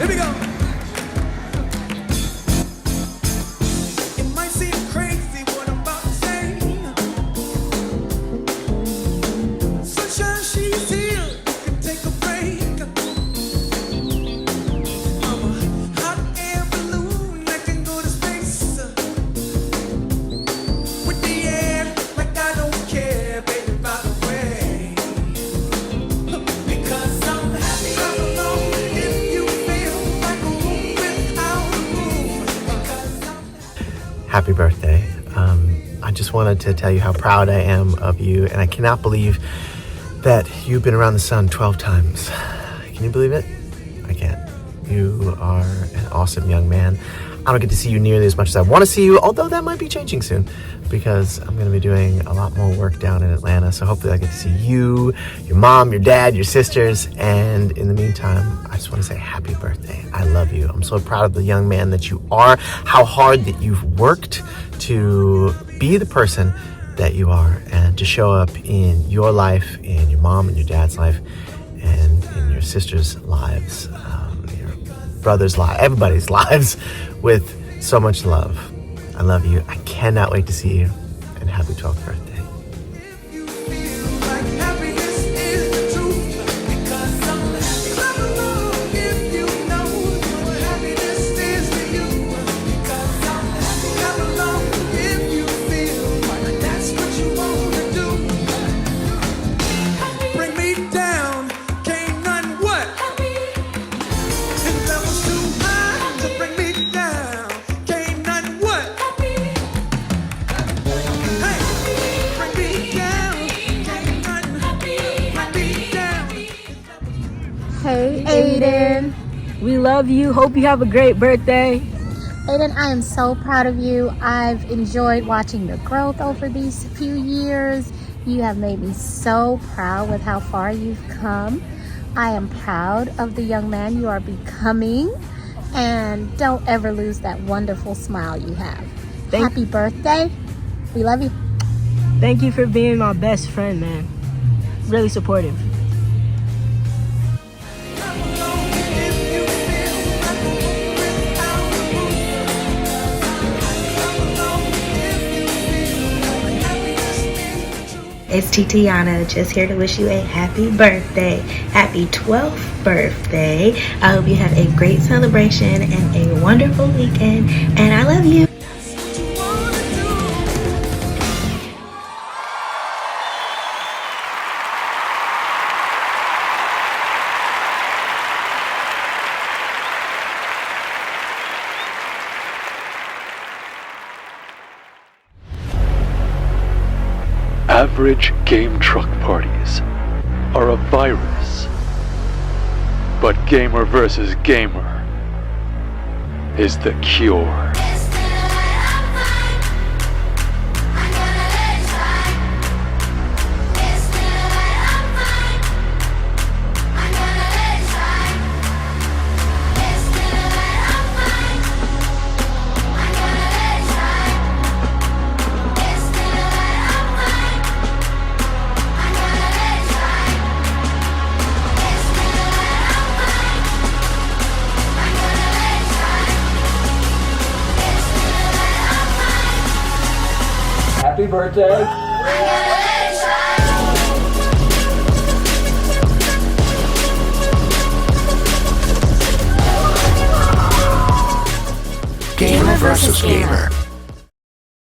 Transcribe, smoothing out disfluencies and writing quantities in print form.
Here we go. It might seem crazy what I'm about to say. Sunshine, she's here. You can take a break. I'm a hot air balloon that can go to space. With the air, like I don't care, baby, by the way. Because I'm happy all alone. If you feel like a room without a room. Because I'm Happy birthday. I just wanted to tell you how proud I am of you, and I cannot believe that you've been around the sun 12 times. Can you believe it? I can't. You are an awesome young man. I don't get to see you nearly as much as I want to see you, although that might be changing soon because I'm going to be doing a lot more work down in Atlanta. So hopefully I get to see you, your mom, your dad, your sisters. And in the meantime, I just want to say happy birthday. I love you. I'm so proud of the young man that you are, how hard that you've worked to be the person that you are and to show up in your life, in your mom and your dad's life, and in your sister's lives, your brother's life, everybody's lives with so much love. I love you. I cannot wait to see you, and happy 12th birthday. you feel like happiness is the truth. Because I'm happy. Clap along if you know what happiness is to you. Because I'm happy. Clap along if you feel like that's what you want to do. Bring me down, can't none what? And levels too high to bring me down, can't none what? Hey, bring me down, can't none bring me down. Hey, Aiden. We love you. Hope you have a great birthday. Aiden, I am so proud of you. I've enjoyed watching your growth over these few years. You have made me so proud with how far you've come. I am proud of the young man you are becoming. And don't ever lose that wonderful smile you have. Happy birthday. We love you. Thank you for being my best friend, man. Really supportive. Clap along if you feel like a room without a roof. Clap along if you feel like happiness is the truth. It's Titiana, just here to wish you a happy birthday. Happy 12th birthday. I hope you have a great celebration and a wonderful weekend. And I love you. That's what you wanna do. Average game truck parties are a virus, but gamer versus gamer is the cure. Happy birthday. Gamer versus gamer.